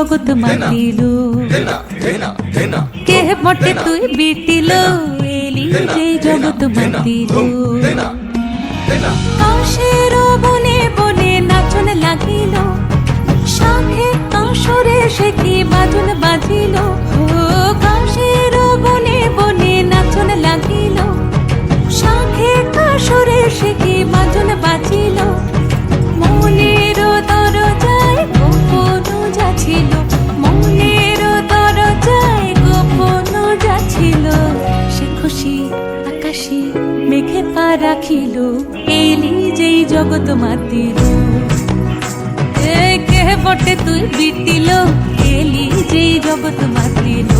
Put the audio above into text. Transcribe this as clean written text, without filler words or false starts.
জগৎ মাতিল কে বটে তুই বিটিল এলি যেই জগৎ মাতিল কাশের বনে বনে নাচন লাগিল শাখে কাশরে সে কি বাজন বাজিল কাশের বনে বনে নাচন লাগিল শাখে কাশরে সে কি বাজন বাজিল মনের দরজায় গোপন যাচ্ছিল মনের দরজায় গোপন যাচ্ছিল সে খুশি আকাশে মেঘে পা রাখিল এলি যেই জগৎ মাতিল কে বটে তুই বিটিল এলি যেই জগৎ মাতিল